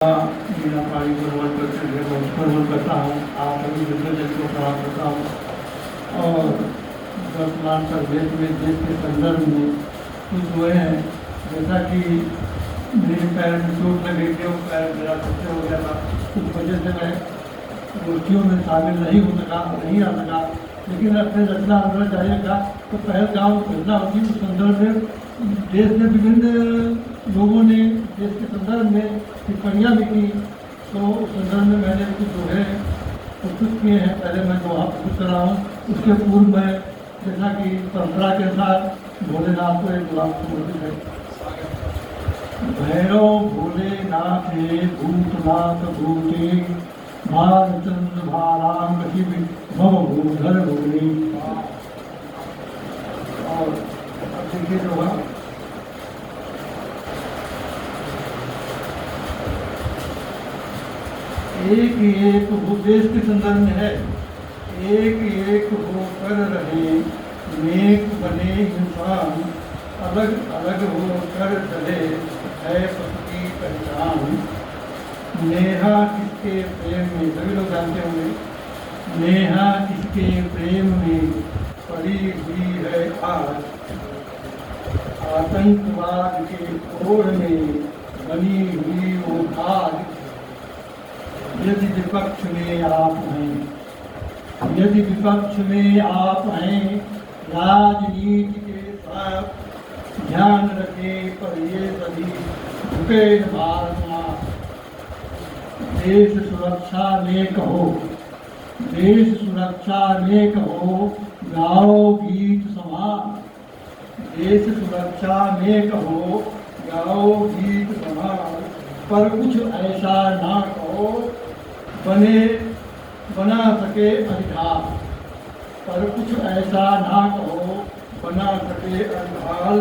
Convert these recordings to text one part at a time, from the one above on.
मीना पानी को नमन करते हुए नमस्कार नमन करता हूँ। आप सभी वृद्धजन को प्रणाम करता हूँ। और वर्तमान परिवेश में देश के संदर्भ में कुछ हुए हैं, जैसा कि मेरे पैर में चोट लग गई थी और पैर मेरा फ्रैक्चर हो गया था। उस वजह से मैं मूर्तियों में शामिल नहीं हो सका, नहीं आ सका, लेकिन अपने रचना आंदोलन जारी रखा। तो पहलगाम घटना होती उस संदर्भ में देश में विभिन्न लोगों ने देश के संदर्भ में टिप्पणियाँ लिखी। तो उस संदर्भ में मैंने कुछ दोहे प्रस्तुत किए हैं। पहले मैं दोहा प्रस्तुत कर रहा हूँ, उसके पूर्व मैं जैसा कि परंपरा के अनुसार भोलेनाथ को एक दोहा समर्पित है। भैरव भोलेनाथ भूतनाथ भूते भारचंद्र भारांग शिव भव भूधर भोले। और अब देखिए दोहा। एक एक हो, देश के संदर्भ में है, एक एक होकर रहे नेक बने इंसान, अलग अलग होकर चले है पशु की पहचान। नेहा किसके प्रेम में, सभी लोग जानते होंगे, नेहा किसके प्रेम में पड़ी हुई है आज, आतंकवाद के ओर में बनी हुई वो भाग। यदि विपक्ष में आप हैं, यदि विपक्ष में आप हैं, राजनीति के साथ ध्यान रखें पर ये सभी झुके भारत माँ। देश सुरक्षा में कहो, देश सुरक्षा में कहो, गाओ गीत समान। देश सुरक्षा में कहो, गाओ गीत समान, पर कुछ ऐसा ना कहो बना सके अधिकार। पर कुछ ऐसा ना कहो बना सके अधिकार।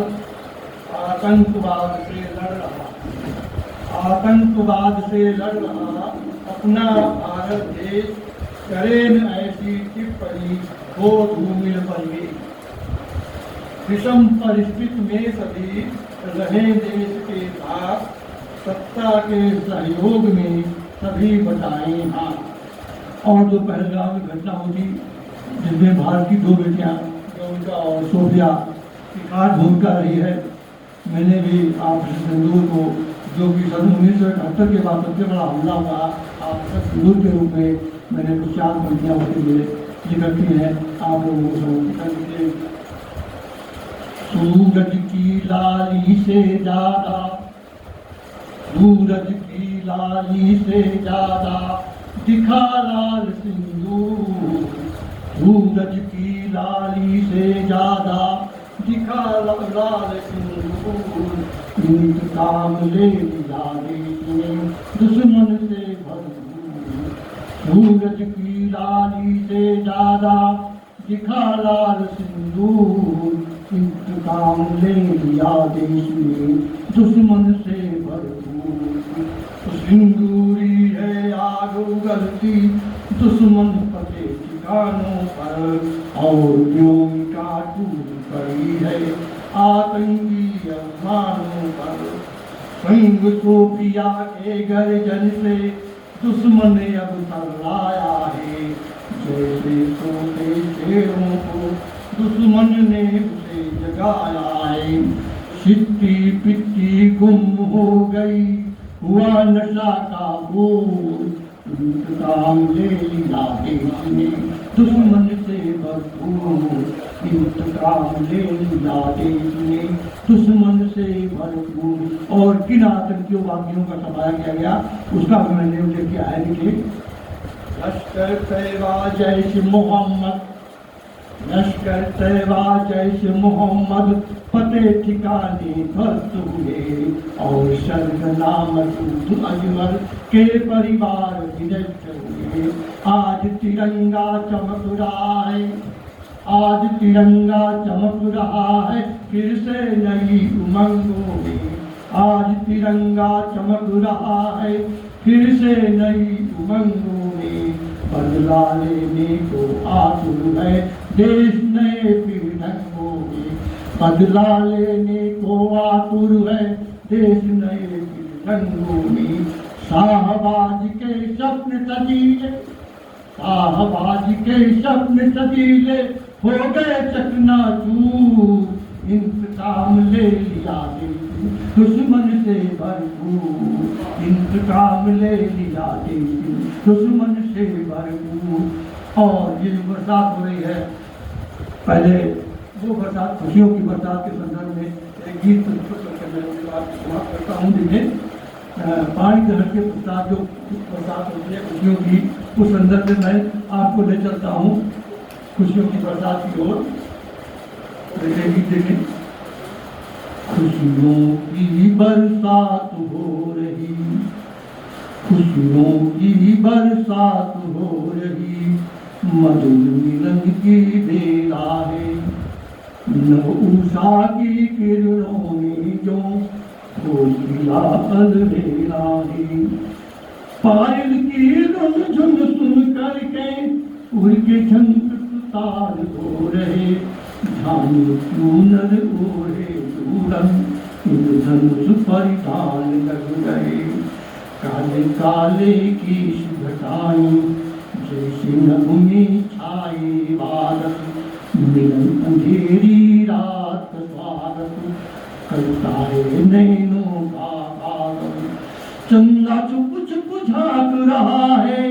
आतंकवाद से लड़ रहा, आतंकवाद से लड़ रहा अपना भारत देश, करे न ऐसी टिप्पणी हो धूमिल परिवेश। विषम परिस्थिति में सभी रहे देश के साथ, सत्ता के सहयोग में सभी बताएं हाँ। और जो पहलगाम में घटना हुई जिसमें भारत की दो बेटियां उनका और सोफिया की खास भूमिका रही है, मैंने भी ऑपरेशन सिंदूर को, जो कि सन 1971 के बाद सबसे बड़ा हमला हुआ ऑपरेशन सिंदूर के रूप में, मैंने कुछ 4 पंक्तियाँ उसके लिए लिख रखी हैं, आप लोगों को समर्पित करके। सूरज की लाली से ज्यादा, सूरज की लाली से ज्यादा दिखा लाल सिंदूर। सूरज की लाली से ज्यादा दिखा लाल सिंदूर। इंतकाम ले लिया देश ने दुश्मन से भरपूर। सूरज की लाली से ज्यादा दिखा लाल सिंदूर। इंतकाम ले लिया देश ने दुश्मन से भरपूर। सिंदूरी है आग उगलती दुश्मन पते ठिकानों पर, और क्यों का टूट पड़ी है आतंकी अरमानों पर। संग सोफिया के गर्जन से दुश्मन ने अब तर्राया है, जैसे सोते शेरों को दुश्मन ने उसे जगाया है। सिट्टी पिट्टी गुम हो गई, हुआ नशा का बोल। इंतकाम ले लिया देश ने दुश्मन से भरपूर। इंतकाम ले लिया देश ने दुश्मन से भरपूर। और किन आतंकियों वादियों का सफाया किया गया उसका भी मैंने उल्लेख किया है। देखिए, लश्कर तैयबा जैश मोहम्मद, लश्कर तैयबा जैश मोहम्मद फतेह ठिकाने ध्वस्त हुए, और सरगना मसूद अजमल के परिवार विनष्ट हुए। आज तिरंगा चमक रहा है, आज तिरंगा चमक रहा है फिर से नई उमंगों में। आज तिरंगा चमक रहा है फिर से नई उमंगों में। बदला लेने को आतुर है देश नए फिर ढंगों में। बदला लेने को आतुर है देश नए फिर ढंगों में। शाहबाज के स्वप्न सजीले, शाहबाज के स्वप्न सजीले हो गए चकनाचूर। इंतकाम ले लिया दिल दुश्मन से भरपूर, इंतकाम ले लिया दिल दुश्मन से भरपूर। और ये जो बरसात हो रही है, पहले वो बरसात खुशियों की बरसात के संदर्भ में एक गीत करके मैं समाप्त करता हूँ। देखिए, पानी के हल्के प्रसाद जो बरसात होती है खुशियों की, उस संदर्भ में मैं आपको ले चलता हूँ खुशियों की बरसात की ओर। देखिए गीत देखें। खुशियों की बरसात हो रही, खुशियों की बरसात हो रही, मधुर मिलन की बेला है। नव उषा की किरणों ने जो खोल दिया अलबेला है। पायल की झुन सुन करके उड़ के झंझट तार हो रहे, झानी चूनर ओढ़े दूरन इंद्रधनुष परिधान लग गए। काले काले की घटाई जैसे नभ में छाए बादल, मिलन अंधेरी रात का स्वागत करता है नैनों का बादल। चंदा चुप चुप झांक रहा है,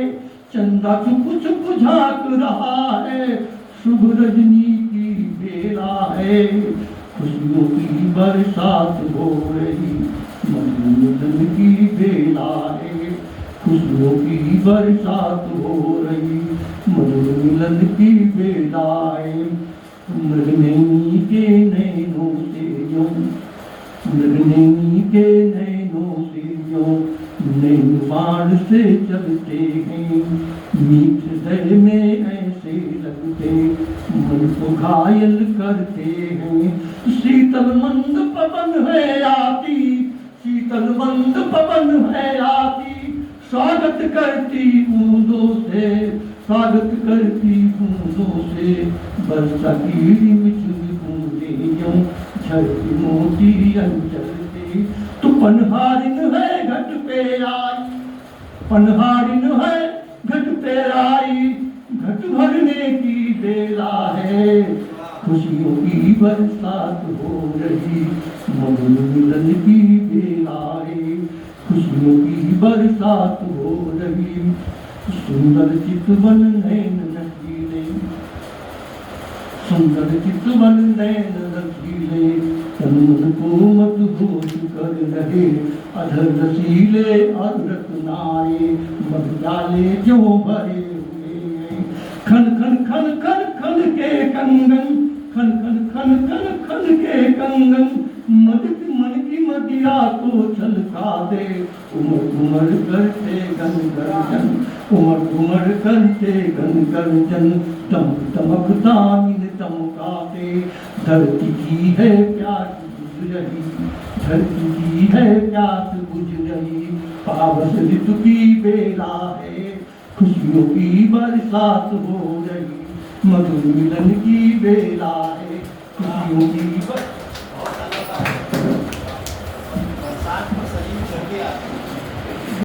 चंदा चुप चुप झांक रहा है, शुभ रजनी की बेला है। खुशियों की बरसात हो रही, मिलन की बेला है। खुशियों की बरसात हो रही, मधुर मिलन की बेला है। मृगनयनी के नैनों से यूं, मृगनयनी के नैनों से यूं नैन बाण से चलते हैं। मीठ दर में ऐसे लगते मन को घायल करते हैं। शीतल मंद पवन है आती, शीतल मंद पवन है आती, स्वागत करती बूंदों से, स्वागत करती बूंदों से। बरसा की रिमझिम बूंदें यूं झरती मोती अंचल से। तू पनहारिन है घट पे आई, पनहारिन है घट पे आई, घट भरने की बेला है। खुशियों की बरसात हो रही, मधुर मिलन की बेला है। खुशियों की बरसात हो रही, सुंदर चितवन नैन नसीले, सुंदर चितवन नैन नसीले, तन मन को मदहोश कर रहे। अधर रसीले और रत्नाए मधुजाले जो भरे हुए। खन खन खन खन खन के कंगन, खन खन खन खन खन के कंगन, मन की मदिरा को छलका दे। उमर उमर करते गन गर्जन, उमर उमर करते गन गर्जन, दमक दमक दामिन दमकाते। धरती की है प्यास बुझ रही, धरती की है प्यास बुझ रही, पावस ऋतु की बेला है। खुशियों की बरसात हो रही, मधुर मिलन की बेला है। खुशियों की